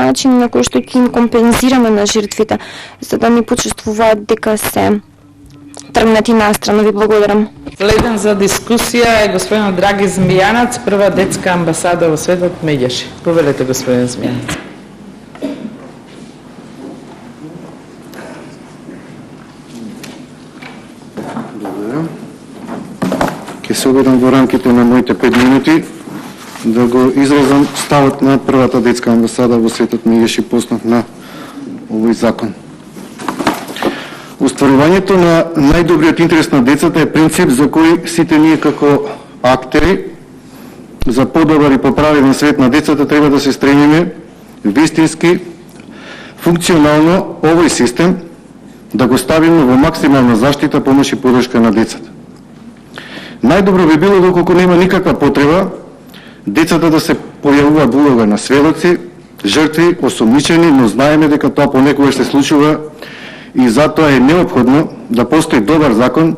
начин на кој што ќе им компензираме на жртвите, за да не почувствуваат дека се тргнати настрана. Ви благодарам. Следен за дискусија е господин Драги Змијанац, прва детска амбасада во светот Меѓаши. Повелете, господин Змијанац. Благодарам. Ке се обидам во рамките на моите 5 минути да го изразам ставот на првата детска амбасада во светот Меѓаши по основ на овој закон. Остварувањето на најдобриот интерес на децата е принцип за кој сите ние како актери за подобар и поправен свет на децата треба да се стремиме вистински, функционално овој систем да го ставиме во максимална заштита, помош и подршка на децата. Најдобро би било доколку нема никаква потреба децата да се појавуваат во улога на сведоци, жртви, осомничени, но знаеме дека тоа понекогаш се случува и затоа е неопходно да постои добар закон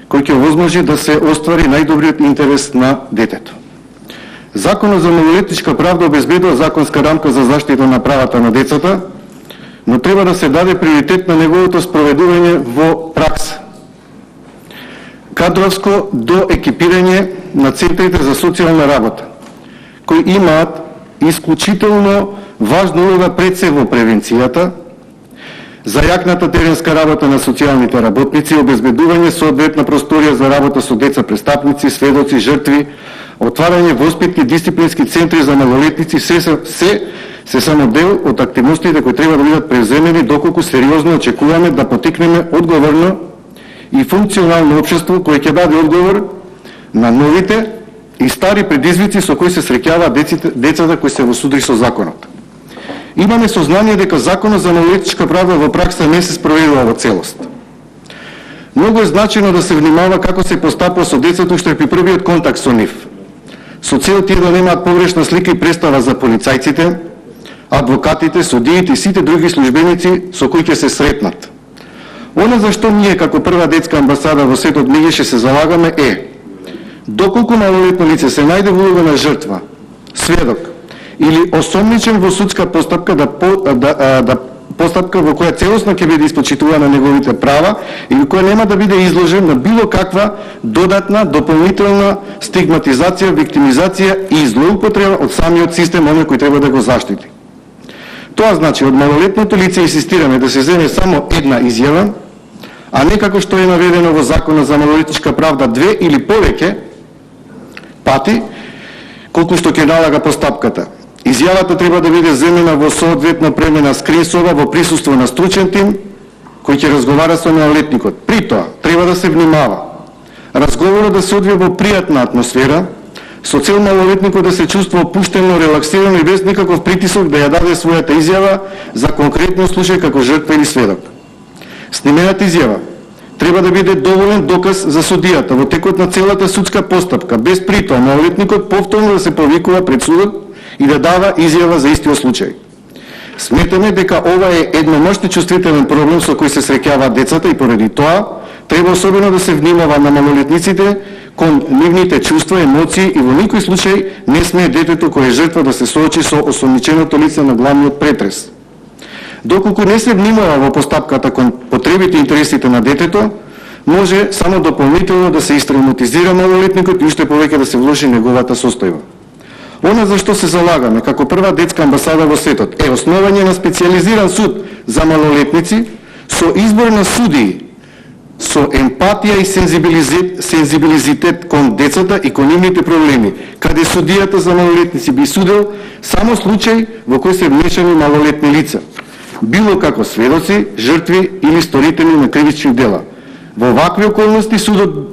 кој ќе овозможи да се оствари најдобриот интерес на детето. Законот за малолетничка правда обезбедува законска рамка за заштита на правата на децата, но треба да се даде приоритет на неговото спроведување во пракса. Кадровско до екипирање на центрите за социјална работа, кои имаат исклучително важна улога пред се во превенцијата, за јакната теренска работа на социјалните работници, обезбедување соодветна просторија за работа со деца престапници, сведоци, жртви, отварање воспитни дисциплински центри за малолетници, се само дел од активностите кои треба да бидат преземени доколку сериозно очекуваме да потикнеме одговорно и функционално општество кој ќе даде одговор на новите и стари предизвици со кои се среќаваат децата кои се во судрик со законот. Имаме сознание дека законот за малолетничка правда во пракса не се спроведува во целост. Многу е значено да се внимава како се постапува со децата уште при првиот контакт со нив, со цел тие да немаат погрешна слика и представа за полицајците, адвокатите, судиите и сите други службеници со кои ќе се сретнат. Она за што ние како прва детска амбасада во светот Меѓаши се залагаме е, доколку малолетно лице се најде во улога на жртва, сведок или осомничен во судска постапка, постапка во која целосно ќе биде испочитувана неговите права или која нема да биде изложен на било каква додатна, дополнителна стигматизација, виктимизација и злоупотреба од самиот систем, оној кој треба да го заштити. Тоа значи, од малолетното лице инсистираме да се земе само една изјава, а не како што е наведено во Законот за малолетничка правда 2 или повеќе пати, колку што ќе налага постапката. Изјавата треба да биде земена во соодветно премена скринсова во присуство на стручен тим кој ќе разговара со малолетникот. При тоа треба да се внимава разговорот да се одвие во пријатна атмосфера, со цел малолетникот да се чувствува опуштено, релаксирано и без никаков притисок да ја даде својата изјава за конкретно случај како жртва или сведок. Снимената изјава треба да биде доволен доказ за судијата во текот на целата судска постапка, без при тоа малолетникот повторно да се повикува пред судот и да дава изјава за истиот случај. Сметаме дека ова е едномошни чувствителен проблем со кој се среќаваат децата и поради тоа треба особено да се внимава на малолетниците кон нивните чувства, емоции и во никој случај не смее детето кој е жртва да се соочи со осомниченото лице на главниот претрес. Доколку не се внимава во постапката кон потребите и интересите на детето, може само дополнително да се истравматизира малолетникот и уште повеќе да се влоши неговата состојба. Она за што се залагаме како прва детска амбасада во светот е основање на специјализиран суд за малолетници со избор на судии со емпатија и сензибилизитет кон децата и кон нивните проблеми, каде судијата за малолетници би судел само случај во кој се вмешани малолетни лица, било како сведоци, жртви или сторители на кривични дела. Во вакви околности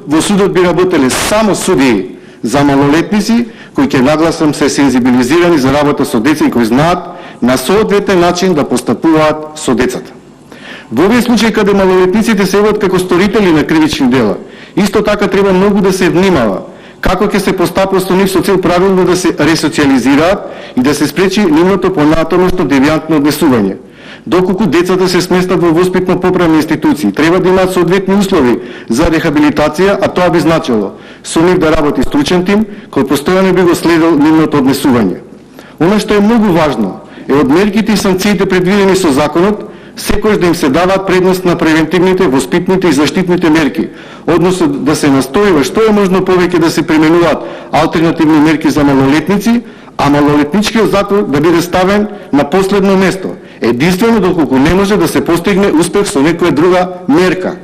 во судот би работеле само судии за малолетници кои ќе нагласам се сензибилизирани за работа со деца и кои знаат на соодветен начин да постапуваат со децата. Во овој случај каде малолетниците се яват како сторители на кривични дела, исто така треба многу да се внимава како ќе се постапува со нив со цел правилно да се ресоциализираат и да се спречи нивното понатамошно девијантно однесување. Доколку децата се сместат во воспитно-поправни институции, треба да имаат соодветни услови за рехабилитација, а тоа би значило со нив да работи стручен тим кој постојано би го следел нивното однесување. Она што е многу важно е од мерките и санкциите предвидени со законот, секојаш да им се даваат предност на превентивните, воспитните и заштитните мерки, односно да се настојува што е можно повеќе да се применуваат алтернативни мерки за малолетници, а малолетничкиот затвор да биде ставен на последно место, единствено доколку не може да се постигне успех со некоја друга мерка.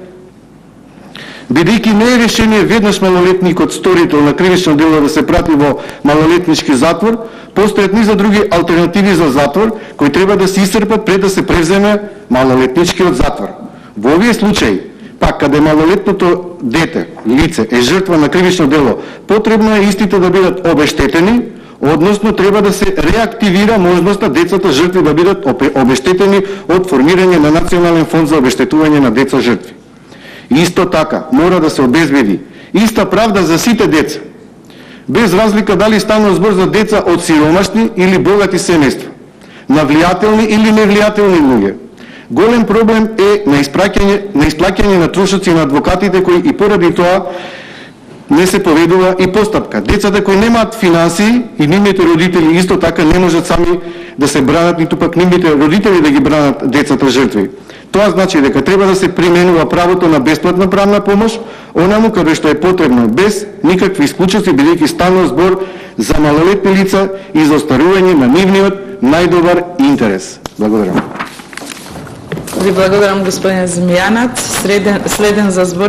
Бидејќи не е решение веднаш малолетникот сторител на кривично дело да се прати во малолетнички затвор, постојат низа други алтернативи за затвор кои треба да се исцрпат пред да се преземе малолетничкиот затвор. Во овие случаи, пак каде малолетното дете, лице, е жртва на кривично дело, потребно е истите да бидат обештетени, односно треба да се реактивира можноста децата жртви да бидат обештетени од формирање на Национален фонд за обештетување на деца жртви. Исто така, мора да се обезбеди иста правда за сите деца, без разлика дали станува збор за деца од сиромашни или богати семејства, на влијателни или невлијателни луѓе. Голем проблем е на исплаќање на трошоци на адвокатите кои и поради тоа не се поведува и постапка. Децата кои немаат финансии и нивните родители исто така не можат сами да се бранат, ниту пак нивните родители да ги бранат децата жртви. Тоа значи дека треба да се применува правото на бесплатна правна помош, онаму каде што е потребно, без никакви исклучоци, бидејќи станува збор за малолетни лица и за остарување на нивниот најдобар интерес. Благодарам. Ви благодарам, господин Змијанац. Следен за збор